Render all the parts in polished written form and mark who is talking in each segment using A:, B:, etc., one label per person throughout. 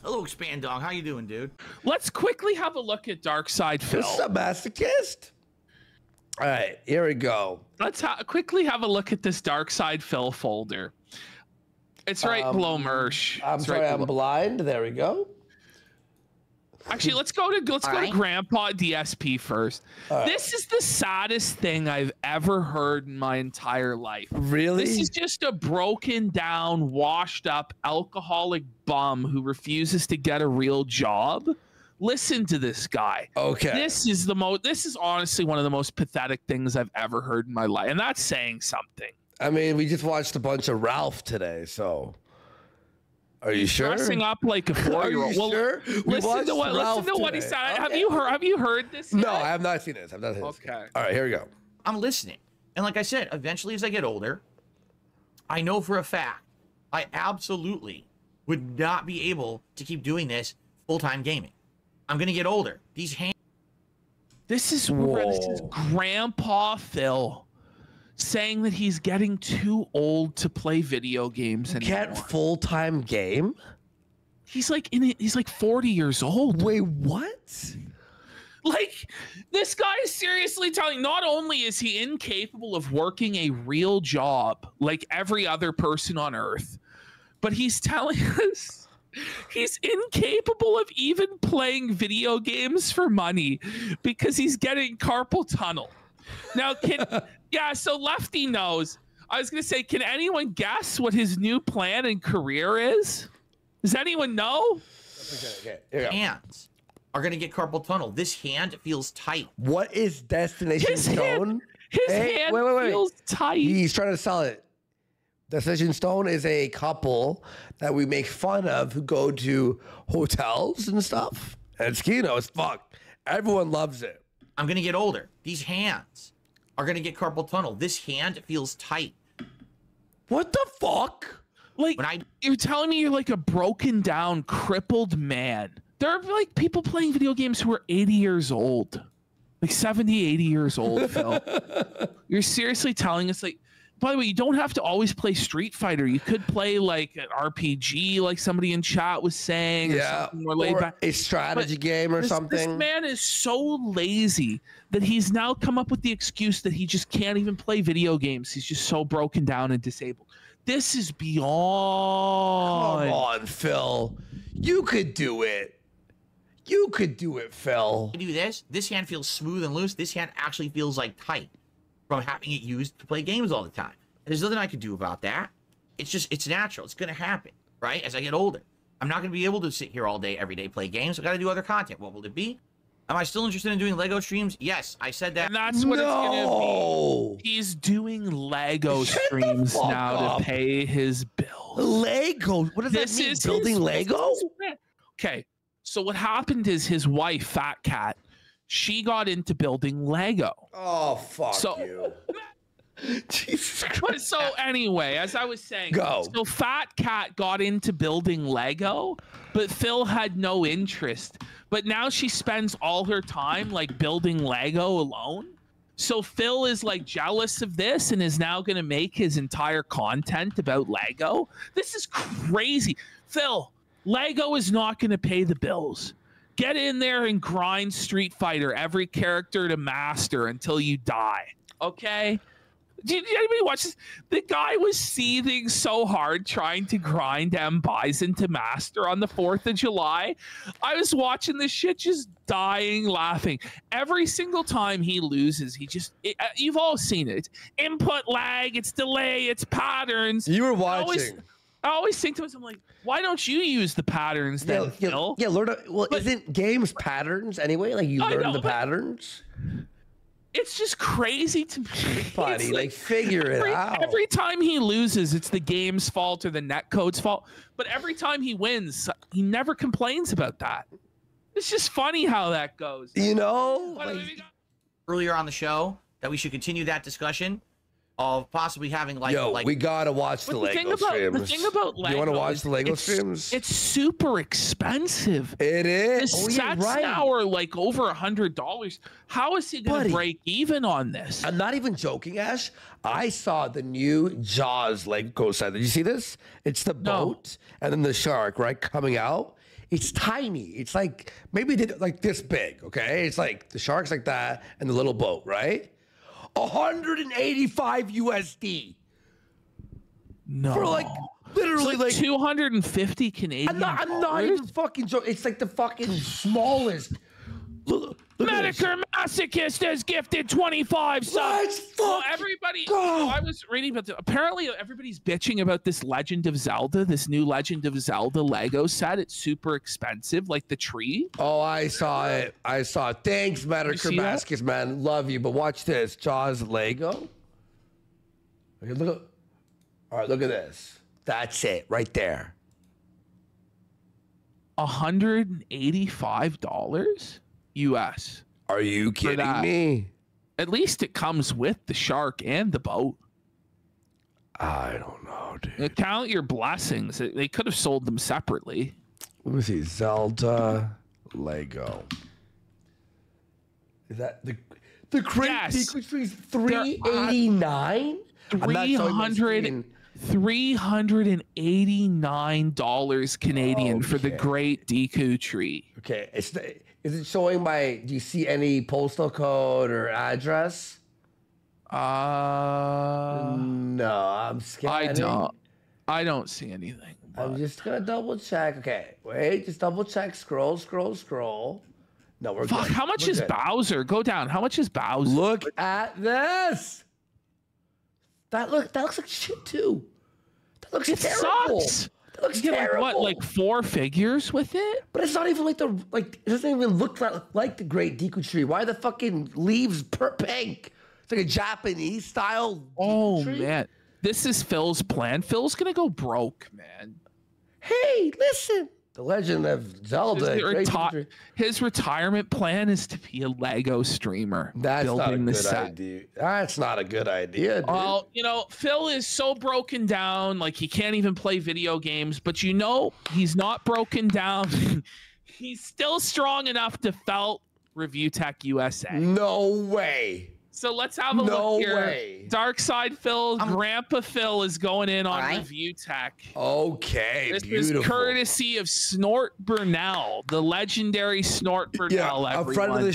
A: Hello, Expand Dog. How you doing, dude?
B: Let's quickly have a look at DarkSydePhil.
C: What's up, masochist? All right, here we go.
B: Let's quickly have a look at this DarkSydePhil folder. It's right below Mersh.
C: I'm sorry, I'm blind. There we go.
B: Actually, let's go to Grandpa DSP first. This is the saddest thing I've ever heard in my entire life.
C: Really?
B: This is just a broken down, washed up, alcoholic bum who refuses to get a real job. Listen to this guy.
C: Okay.
B: This is honestly one of the most pathetic things I've ever heard in my life. And that's saying something.
C: I mean, we just watched a bunch of Ralph today, so are you sure?
B: Dressing up like a 4-year-old.
C: Are you sure?
B: Listen to what he said. Okay. Have you heard this yet?
C: No, I have not seen this. I've not seen this.
B: Okay.
C: All right, here we go.
A: I'm listening. And like I said, eventually as I get older, I know for a fact I absolutely would not be able to keep doing this full-time gaming. I'm going to get older. These hands.
B: This is Grandpa Phil saying that he's getting too old to play video games anymore.
C: Can't full-time game?
B: He's like he's like 40 years old.
C: Wait, what?
B: Like, this guy is seriously telling, not only is he incapable of working a real job like every other person on earth, but he's telling us he's incapable of even playing video games for money because he's getting carpal tunnel. Now, so Lefty knows. I was going to say, can anyone guess what his new plan and career is? Does anyone know?
C: Okay.
A: Hands are going to get carpal tunnel. This hand feels tight.
C: What is Destination Stone?
B: His hand feels tight.
C: He's trying to sell it. Destination Stone is a couple that we make fun of who go to hotels and stuff. And it's Kino as fuck. Everyone loves it.
A: I'm going to get older. These hands are going to get carpal tunnel. This hand feels tight.
C: What the fuck?
B: Like, you're telling me you're like a broken down, crippled man. There are like people playing video games who are 80 years old. Like 70, 80 years old, Phil. You're seriously telling us, like, by the way, you don't have to always play Street Fighter. You could play like an RPG, like somebody in chat was saying, or something more laid back.
C: A strategy game or something.
B: This man is so lazy that he's now come up with the excuse that he just can't even play video games. He's just so broken down and disabled. This is beyond.
C: Come on, Phil. You could do it. You could do it, Phil.
A: I do this. This hand feels smooth and loose. This hand actually feels like tight from having it used to play games all the time. There's nothing I could do about that. It's natural. It's going to happen, right? As I get older, I'm not going to be able to sit here all day, every day, play games. I got to do other content. What will it be? Am I still interested in doing Lego streams? Yes, I said that.
B: And that's what it's going to be. He's doing Lego streams now to pay his bills.
C: Lego? What does that mean? Building Lego?
B: Okay, so what happened is his wife, Fat Cat, she got into building Lego.
C: Oh, fuck you. Jesus Christ.
B: So anyway, as I was saying,
C: so
B: Fat Cat got into building Lego, but Phil had no interest. But now she spends all her time like building Lego alone. So Phil is like jealous of this and is now going to make his entire content about Lego. This is crazy. Phil, Lego is not going to pay the bills. Get in there and grind Street Fighter, every character to master until you die. Okay? Did anybody watch this? The guy was seething so hard trying to grind M. Bison to master on the 4th of July. I was watching this shit just dying laughing. Every single time he loses, you've all seen it. It's input lag, it's delay, it's patterns.
C: You were watching.
B: I always think to myself, I'm like, why don't you use the patterns then, Phil?
C: Yeah, isn't games patterns anyway? Like you learn the patterns?
B: It's just crazy to me.
C: Buddy, like figure it out.
B: Every time he loses, it's the game's fault or the netcode's fault. But every time he wins, he never complains about that. It's just funny how that goes.
C: You know?
A: Earlier on the show that we should continue that discussion of possibly having
C: we gotta watch the Lego streams.
B: The thing about Lego,
C: you want to watch the Lego streams?
B: It's super expensive.
C: It is.
B: The sets now are like over $100. How is he gonna break even on this?
C: I'm not even joking, Ash. I saw the new Jaws Lego set. Did you see this? It's the boat and then the shark, right, coming out. It's tiny. It's like maybe they did like this big, okay? It's like the shark's like that and the little boat, right? 185 USD.
B: No.
C: For like literally
B: It's like
C: like
B: 250 Canadian.
C: I'm not even fucking joking. It's like the fucking smallest. Look at this.
B: Medicare Masochist has gifted 25 subs.
C: Let's
B: Well,
C: fucking
B: everybody,
C: go.
B: I was reading about apparently everybody's bitching about this Legend of Zelda, this new Legend of Zelda Lego set. It's super expensive, like the tree.
C: Oh, I saw it. I saw it. Thanks, Matter
B: see that?
C: Kermaskis, man. Love you. But watch this. Jaws Lego. Okay, look. All right, look at this. That's it right there.
B: $185 US.
C: Are you kidding
B: that.
C: me?
B: At least it comes with the shark and the boat.
C: I don't know, dude.
B: Count your blessings. They could have sold them separately.
C: Let me see. Zelda Lego. Is that the crate
B: Yes.
C: sequence $389?
B: $389 Canadian for the
C: Okay.
B: Great Deku Tree.
C: Okay, is it showing my? Do you see any postal code or address?
B: No,
C: I'm scanning.
B: I don't see anything.
C: I'm just gonna double check. Okay, wait, just double check. Scroll. No, we're
B: Fuck,
C: good.
B: how much
C: We're
B: is
C: good.
B: Bowser? Go down. How much is Bowser?
C: Look at this. That looks like shit too. That looks
B: It
C: terrible.
B: sucks.
C: That looks
B: You get
C: terrible.
B: like what, like 4 figures with it?
C: But it's not even like it doesn't even look like the Great Deku Tree. Why are the fucking leaves pink? It's like a Japanese style.
B: Oh
C: Deku tree.
B: man, this is Phil's plan. Phil's gonna go broke, man.
C: Hey, listen. The Legend of Zelda. Great Deku Tree.
B: His retirement plan is to be a Lego streamer.
C: That's not a
B: building the
C: good
B: set.
C: idea. That's not a good idea, dude.
B: Well, you know, Phil is so broken down, like he can't even play video games, but you know, he's not broken down. He's still strong enough to felt ReviewTechUSA.
C: No way.
B: So let's have a
C: No
B: look here.
C: way.
B: DarkSydePhil, Grandpa Phil is going in on
A: All right.
B: Review Tech.
C: Okay,
B: This
C: beautiful.
B: is courtesy of Snort Burnell, the legendary Snort Burnell.
C: a friend of the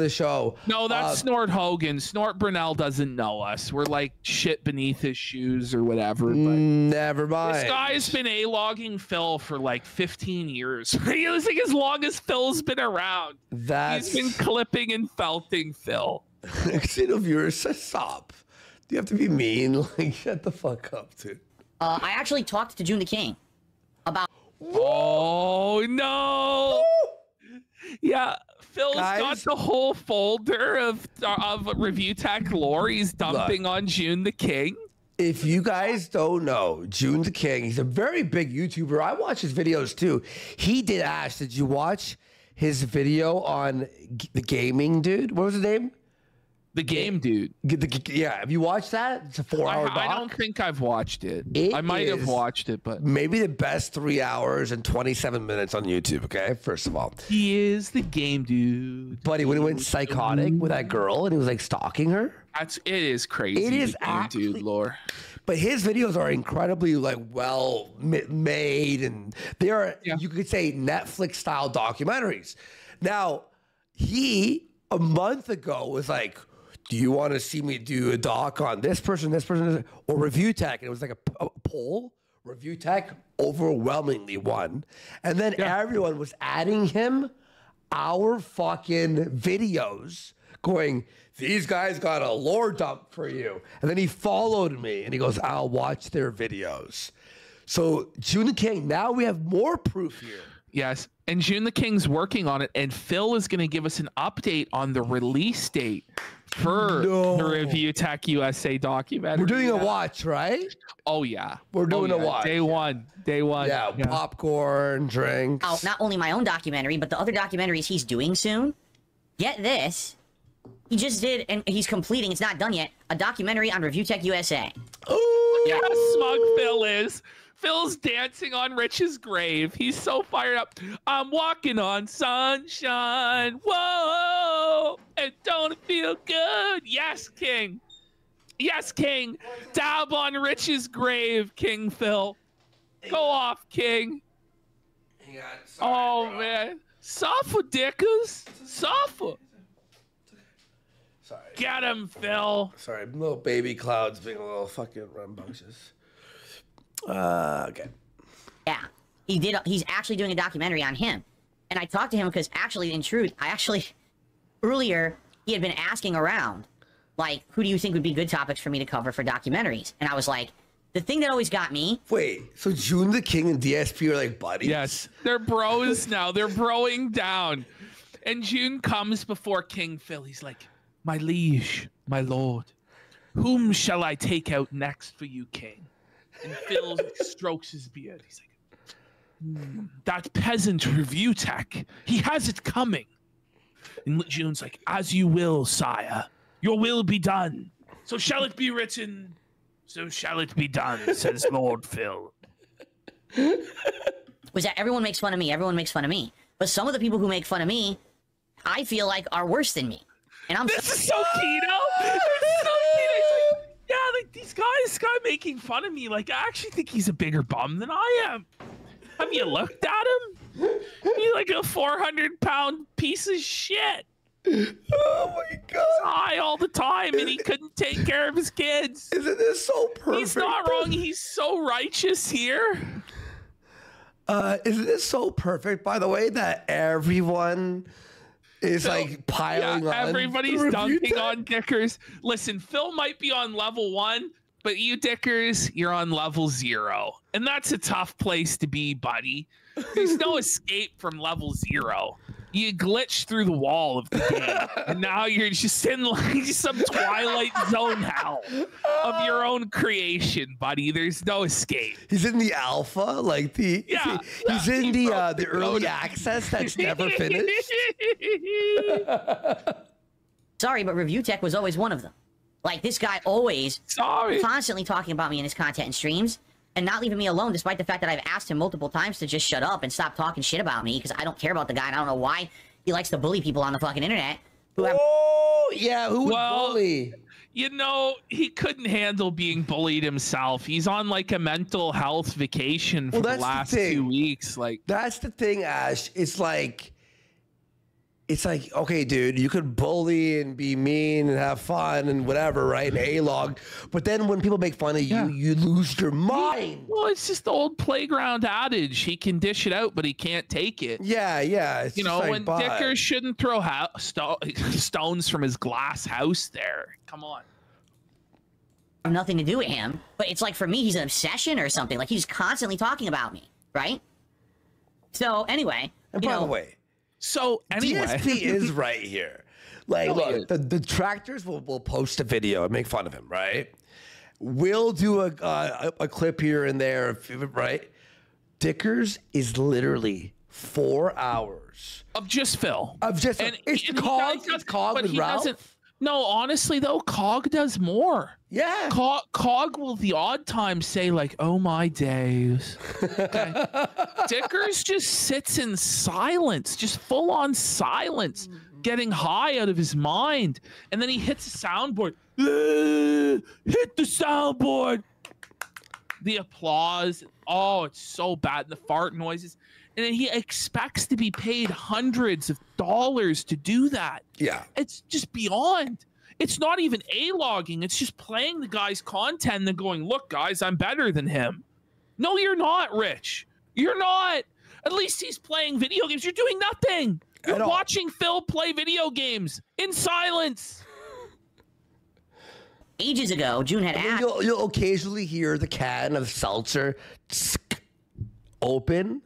C: show.
B: No, that's Snort Hogan. Snort Burnell doesn't know us. We're like shit beneath his shoes or whatever. But
C: Never mind.
B: this guy's been A-logging Phil for like 15 years. It's like as long as Phil's been around.
C: That's
B: He's been clipping and felting Phil.
C: Kino viewers, stop. Do you have to be mean? Like, shut the fuck up, dude.
D: I actually talked to Joon the King about.
B: Oh no! Yeah, Phil's got
C: Guys?
B: the whole folder of Review Tech lore. He's dumping on Joon the King.
C: If you guys don't know, Joon the King, he's a very big YouTuber. I watch his videos too. He did Ash. Did you watch his video on the gaming dude? What was his name?
B: The game dude.
C: Yeah, have you watched that? It's a 4-hour doc.
B: I don't think I've watched it.
C: It
B: I might have
C: is
B: watched it, but
C: maybe the best 3 hours and 27 minutes on YouTube, okay? First of all.
B: he is the game dude.
C: Buddy, when he went psychotic with that girl and he was like stalking her.
B: It is crazy.
C: It is
B: the game
C: actually-
B: dude lore.
C: But his videos are incredibly like well made, and they are you could say Netflix style documentaries. Now, he a month ago was like, "Do you want to see me do a doc on this person, or Review Tech?" And it was like a poll. Review Tech overwhelmingly won, and then everyone was adding him our fucking videos, going, "These guys got a lore dump for you." And then he followed me and he goes, "I'll watch their videos." So Joon the King, now we have more proof here.
B: Yes, and Joon the King's working on it, and Phil is going to give us an update on the release date for the Review Tech USA documentary.
C: We're doing a watch, right?
B: Oh yeah,
C: We're doing a watch.
B: Day one.
C: Yeah, popcorn, drinks.
D: Out not only my own documentary, but the other documentaries he's doing soon. Get this. He just did, and he's completing, it's not done yet, a documentary on ReviewTechUSA.
C: Ooh.
B: Yeah, smug Phil is. Phil's dancing on Rich's grave. He's so fired up. I'm walking on sunshine. Whoa, and don't it feel good? Yes, King. Yes, King. Dab on Rich's grave, King Phil. Go off, King.
C: looking at.
B: Oh man, suffer, dickers, suffer.
C: Sorry.
B: Get him, Phil.
C: Sorry, little baby clouds being a little fucking rambunctious. Okay.
D: Yeah, he's actually doing a documentary on him. And I talked to him because actually, in truth, earlier, he had been asking around, like, who do you think would be good topics for me to cover for documentaries? And I was like, the thing that always got me.
C: Wait, so Joon the King and DSP are like buddies?
B: Yes, they're bros now. They're broing down. And Joon comes before King Phil. He's like, my liege, my lord, whom shall I take out next for you, King? And Phil strokes his beard. He's like, that peasant review tech, he has it coming. And Joon's like, as you will, sire. Your will be done. So shall it be written, so shall it be done, says Lord Phil.
D: Was that everyone makes fun of me, everyone makes fun of me. But some of the people who make fun of me, I feel like are worse than me. And I'm
B: This is so Kino. It's so Kino. Like, yeah, like this guy making fun of me. Like, I actually think he's a bigger bum than I am. Have you looked at him? He's like a 400-pound piece of shit.
C: Oh my god.
B: He's high all the time, and he couldn't take care of his kids.
C: Isn't this so perfect?
B: He's not wrong. He's so righteous here.
C: Isn't this so perfect, by the way, that everyone is like piling on?
B: Everybody's dunking on Dickers. Listen, Phil might be on level 1, but you Dickers, you're on level 0. And that's a tough place to be, buddy. There's no escape from level 0. You glitch through the wall of the game, and now you're just in like some Twilight Zone hell of your own creation, buddy. There's no escape.
C: He's in the alpha, like the he's in the early access that's never finished.
D: sorry, but Review Tech was always one of them. Like, this guy always constantly talking about me in his content and streams and not leaving me alone, despite the fact that I've asked him multiple times to just shut up and stop talking shit about me because I don't care about the guy and I don't know why he likes to bully people on the fucking internet. Who
C: Who would bully?
B: You know, he couldn't handle being bullied himself. He's on like a mental health vacation for the last 2 weeks. Like,
C: that's the thing, Ash. It's like, okay, dude, you could bully and be mean and have fun and whatever, right? And A-log. But then when people make fun of you, you lose your mind.
B: Well, it's just the old playground adage. He can dish it out, but he can't take it.
C: Yeah. It's
B: you know,
C: like,
B: when Dickers shouldn't throw stones from his glass house there. Come on.
D: Nothing to do with him, but it's like, for me, he's an obsession or something. Like, he's constantly talking about me, right? So anyway,
C: and by the way,
B: so anyway,
C: DSP is right here. Like, look, the detractors will post a video and make fun of him, right? We'll do a clip here and there, right? Dickers is literally 4 hours
B: of just Phil.
C: It's Cog with Ralph.
B: No, honestly though, Cog does more.
C: Yeah.
B: Cog will the odd times say like, "Oh my days." Okay. Dickers just sits in silence, just full on silence, getting high out of his mind, and then he hits the soundboard. Hit the soundboard. The applause. Oh, it's so bad. The fart noises. And then he expects to be paid hundreds of dollars to do that.
C: Yeah.
B: It's just beyond. It's not even A-logging. It's just playing the guy's content and then going, look, guys, I'm better than him. No, you're not, Rich. You're not. At least he's playing video games. You're doing nothing. You're watching Phil play video games in silence.
D: Ages ago, Joon had asked.
C: You'll occasionally hear the can of seltzer open.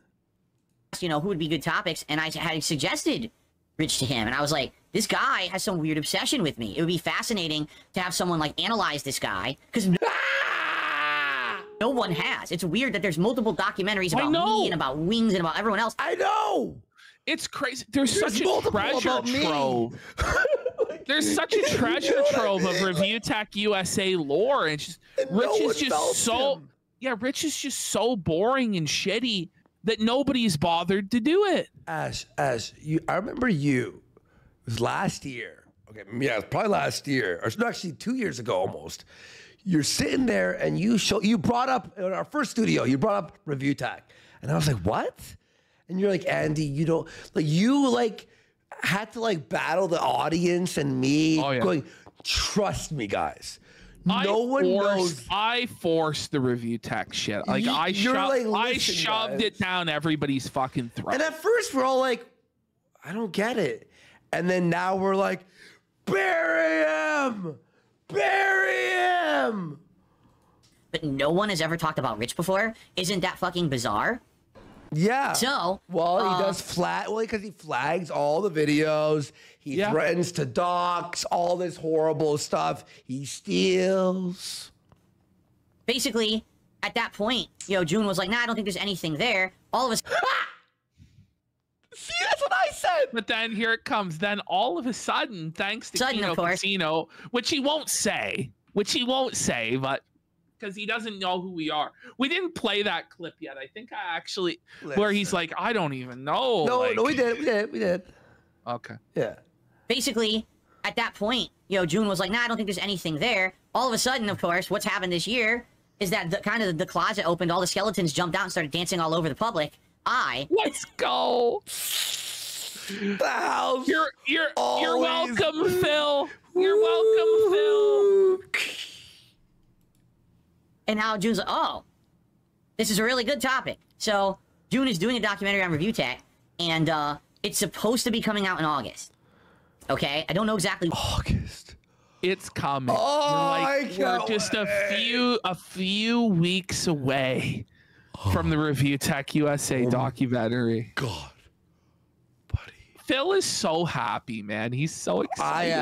D: You know, who would be good topics, and I had suggested Rich to him, and I was like, this guy has some weird obsession with me. It would be fascinating to have someone like analyze this guy, because no one has. It's weird that there's multiple documentaries about me and about Wings and about everyone else.
C: I know.
B: It's crazy. There's such a treasure trove. There's such a treasure trove of ReviewTechUSA lore, and it's just Rich is just so Rich is just so boring and shitty that nobody's bothered to do it.
C: Ash, I remember you. It was last year. Okay, yeah, it was probably last year, or actually 2 years ago almost. You're sitting there and you brought up in our first studio. You brought up Review Tech, and I was like, what? And you're like, Andy, you don't like you like had to like battle the audience and me going, trust me, guys. No one knows.
B: I forced the review tech shit. Like I shoved it down everybody's fucking throat.
C: And at first we're all like, I don't get it. And then now we're like, bury him! Bury him!
D: But no one has ever talked about Rich before. Isn't that fucking bizarre?
C: Yeah.
D: So,
C: well, he does because he flags all the videos. He threatens to dox all this horrible stuff. He steals.
D: Basically, at that point, Joon was like, nah, I don't think there's anything there. All of a sudden...
C: See, that's what I said.
B: But then here it comes. Then all of a sudden, thanks to Kino Casino, which he won't say, but... because he doesn't know who we are. We didn't play that clip yet. I think I actually, where he's like, I don't even know.
C: No, we did.
B: Okay.
C: Yeah.
D: Basically, at that point, Joon was like, nah, I don't think there's anything there. All of a sudden, of course, what's happened this year is that the closet opened, all the skeletons jumped out and started dancing all over the public.
B: Let's go.
C: The house.
B: You're welcome, Phil. You're welcome, Phil.
D: And now Joon's like, oh, this is a really good topic. So Joon is doing a documentary on Review Tech, and it's supposed to be coming out in August. Okay, I don't know exactly.
C: August.
B: It's coming.
C: Oh,
B: we're just a few weeks away from the ReviewTechUSA documentary.
C: God, buddy.
B: Phil is so happy, man. He's so excited.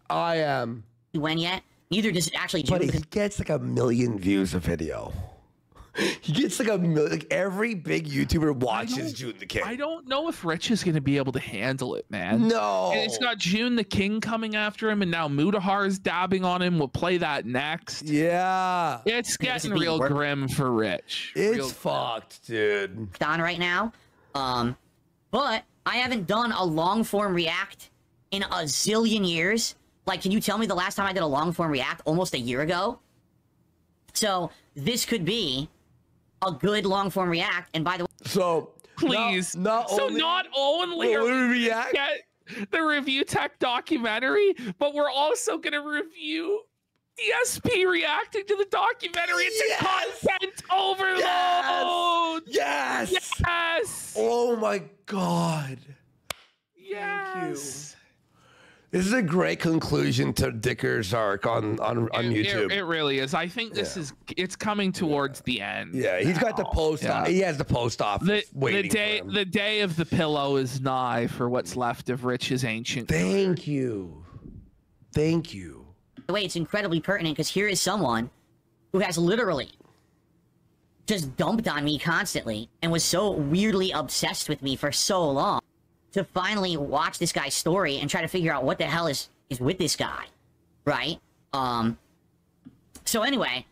C: I am.
D: When yet? Neither does actually Joon.
C: But he gets like 1 million views a video. He gets like 1 million. Like every big YouTuber watches Joon the King.
B: I don't know if Rich is going to be able to handle it, man.
C: No.
B: And it's got Joon the King coming after him, and now Mudahar's dabbing on him. We'll play that next.
C: Yeah.
B: It's getting real grim for Rich.
C: It's fucked, dude.
D: On right now. But I haven't done a long form react in a zillion years. Like, can you tell me the last time I did a long form react? Almost a year ago. So this could be a good long form react. And by the way,
B: so please, not only are we react get the Review Tech documentary, but we're also gonna review DSP reacting to the documentary. It's a content overload. Yes.
C: Oh my God.
B: Yes.
C: Thank you. This is a great conclusion to Dicker's arc on YouTube.
B: It really is. I think this it's coming towards the end.
C: Yeah, he's got the post. He has the post office waiting for him.
B: The day of the pillow is nigh for what's left of Rich's ancient.
C: Thank you. Thank you.
D: By the way, it's incredibly pertinent because here is someone who has literally just dumped on me constantly and was so weirdly obsessed with me for so long. To finally watch this guy's story and try to figure out what the hell is with this guy, right? So anyway.